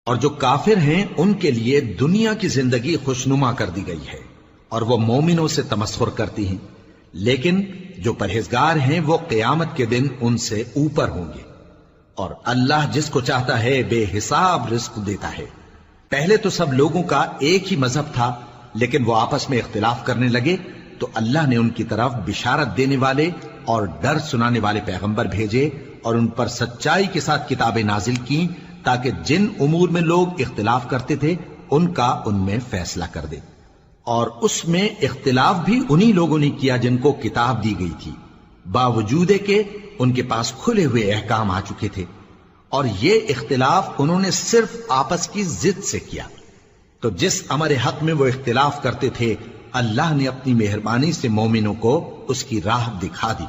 اور جو کافر ہیں ان کے لیے دنیا کی زندگی خوشنما کر دی گئی ہے اور وہ مومنوں سے تمسخر کرتی ہیں، لیکن جو پرہیزگار ہیں وہ قیامت کے دن ان سے اوپر ہوں گے۔ اور اللہ جس کو چاہتا ہے بے حساب رزق دیتا ہے۔ پہلے تو سب لوگوں کا ایک ہی مذہب تھا، لیکن وہ آپس میں اختلاف کرنے لگے تو اللہ نے ان کی طرف بشارت دینے والے اور ڈر سنانے والے پیغمبر بھیجے اور ان پر سچائی کے ساتھ کتابیں نازل کی تاکہ جن امور میں لوگ اختلاف کرتے تھے ان کا ان میں فیصلہ کر دے۔ اور اس میں اختلاف بھی انہی لوگوں نے کیا جن کو کتاب دی گئی تھی، باوجود کہ ان کے پاس کھلے ہوئے احکام آ چکے تھے، اور یہ اختلاف انہوں نے صرف آپس کی ضد سے کیا۔ تو جس امر حق میں وہ اختلاف کرتے تھے اللہ نے اپنی مہربانی سے مومنوں کو اس کی راہ دکھا دی،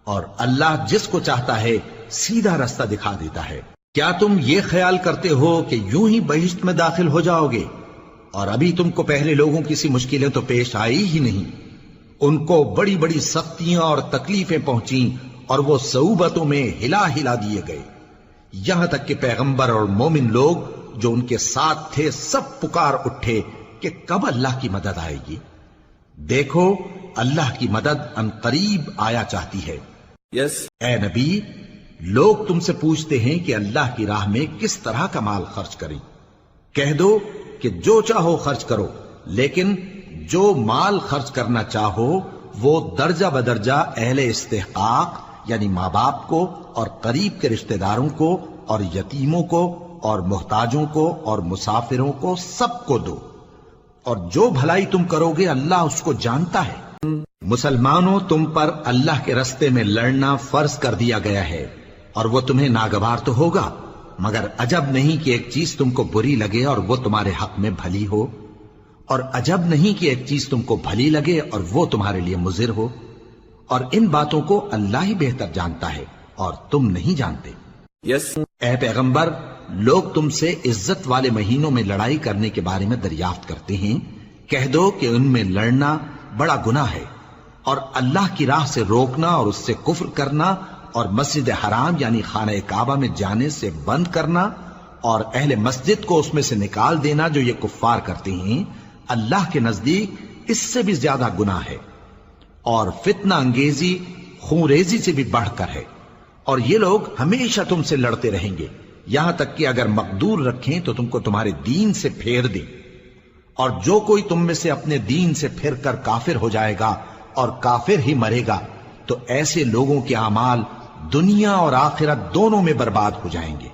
اور اللہ جس کو چاہتا ہے سیدھا رستہ دکھا دیتا ہے۔ کیا تم یہ خیال کرتے ہو کہ یوں ہی بہشت میں داخل ہو جاؤ گے، اور ابھی تم کو پہلے لوگوں کی سی مشکلیں تو پیش آئی ہی نہیں؟ ان کو بڑی بڑی سختیاں اور تکلیفیں پہنچیں اور وہ صعوبتوں میں ہلا ہلا دیے گئے، یہاں تک کہ پیغمبر اور مومن لوگ جو ان کے ساتھ تھے سب پکار اٹھے کہ کب اللہ کی مدد آئے گی۔ دیکھو اللہ کی مدد ان قریب آیا چاہتی ہے۔ اے نبی، لوگ تم سے پوچھتے ہیں کہ اللہ کی راہ میں کس طرح کا مال خرچ کریں۔ کہہ دو کہ جو چاہو خرچ کرو، لیکن جو مال خرچ کرنا چاہو وہ درجہ بدرجہ اہل استحقاق یعنی ماں باپ کو اور قریب کے رشتہ داروں کو اور یتیموں کو اور محتاجوں کو اور مسافروں کو سب کو دو، اور جو بھلائی تم کرو گے اللہ اس کو جانتا ہے۔ مسلمانوں، تم پر اللہ کے رستے میں لڑنا فرض کر دیا گیا ہے، اور وہ تمہیں ناگوار تو ہوگا، مگر عجب نہیں کہ ایک چیز تم کو بری لگے اور وہ تمہارے حق میں بھلی ہو، اور عجب نہیں کہ ایک چیز تم کو بھلی لگے اور وہ تمہارے لیے مضر ہو، اور ان باتوں کو اللہ ہی بہتر جانتا ہے اور تم نہیں جانتے۔ اے پیغمبر، لوگ تم سے عزت والے مہینوں میں لڑائی کرنے کے بارے میں دریافت کرتے ہیں، کہہ دو کہ ان میں لڑنا بڑا گناہ ہے، اور اللہ کی راہ سے روکنا اور اس سے کفر کرنا اور مسجد حرام یعنی خانہ کعبہ میں جانے سے بند کرنا اور اہل مسجد کو اس میں سے نکال دینا جو یہ کفار کرتے ہیں، اللہ کے نزدیک اس سے بھی زیادہ گناہ ہے، اور فتنہ انگیزی خونریزی سے بھی بڑھ کر ہے، اور یہ لوگ ہمیشہ تم سے لڑتے رہیں گے، یہاں تک کہ اگر مقدور رکھیں تو تم کو تمہارے دین سے پھیر دیں، اور جو کوئی تم میں سے اپنے دین سے پھر کر کافر ہو جائے گا اور کافر ہی مرے گا تو ایسے لوگوں کے اعمال دنیا اور آخرت دونوں میں برباد ہو جائیں گے،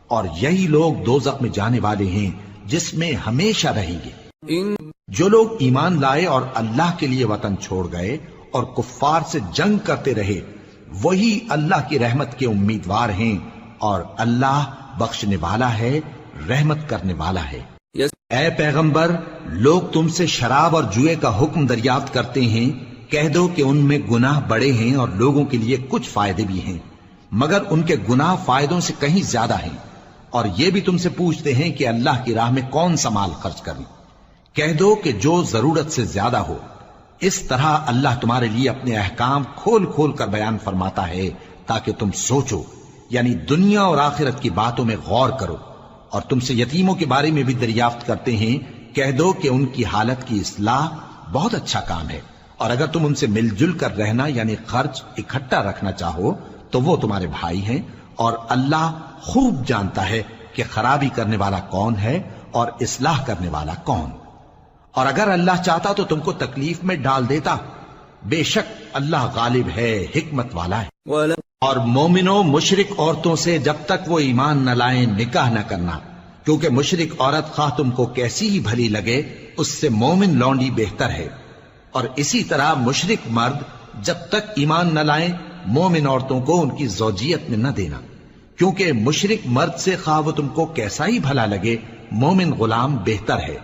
اور یہی لوگ دوزخ میں جانے والے ہیں جس میں ہمیشہ رہیں گے۔ جو لوگ ایمان لائے اور اللہ کے لیے وطن چھوڑ گئے اور کفار سے جنگ کرتے رہے وہی اللہ کی رحمت کے امیدوار ہیں، اور اللہ بخشنے والا ہے، رحمت کرنے والا ہے۔ اے پیغمبر، لوگ تم سے شراب اور جوئے کا حکم دریافت کرتے ہیں، کہہ دو کہ ان میں گناہ بڑے ہیں اور لوگوں کے لیے کچھ فائدے بھی ہیں، مگر ان کے گناہ فائدوں سے کہیں زیادہ ہیں۔ اور یہ بھی تم سے پوچھتے ہیں کہ اللہ کی راہ میں کون سا مال خرچ کریں، کہہ دو کہ جو ضرورت سے زیادہ ہو۔ اس طرح اللہ تمہارے لیے اپنے احکام کھول کھول کر بیان فرماتا ہے تاکہ تم سوچو، یعنی دنیا اور آخرت کی باتوں میں غور کرو۔ اور تم سے یتیموں کے بارے میں بھی دریافت کرتے ہیں، کہہ دو کہ ان کی حالت کی اصلاح بہت اچھا کام ہے، اور اگر تم ان سے مل جل کر رہنا یعنی خرچ اکٹھا رکھنا چاہو تو وہ تمہارے بھائی ہیں، اور اللہ خوب جانتا ہے کہ خرابی کرنے والا کون ہے اور اصلاح کرنے والا کون۔ اور اگر اللہ چاہتا تو تم کو تکلیف میں ڈال دیتا، بے شک اللہ غالب ہے، حکمت والا ہے۔ اور مومنوں، مشرک عورتوں سے جب تک وہ ایمان نہ لائیں نکاح نہ کرنا، کیونکہ مشرک عورت خواہ تم کو کیسی ہی بھلی لگے اس سے مومن لونڈی بہتر ہے، اور اسی طرح مشرک مرد جب تک ایمان نہ لائیں مومن عورتوں کو ان کی زوجیت میں نہ دینا، کیونکہ مشرک مرد سے خواہ وہ تم کو کیسا ہی بھلا لگے مومن غلام بہتر ہے۔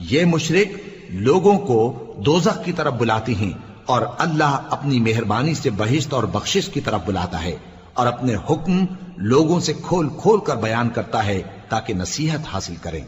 یہ مشرک لوگوں کو دوزخ کی طرف بلاتے ہیں، اور اللہ اپنی مہربانی سے بہشت اور بخشش کی طرف بلاتا ہے، اور اپنے حکم لوگوں سے کھول کھول کر بیان کرتا ہے تاکہ نصیحت حاصل کریں۔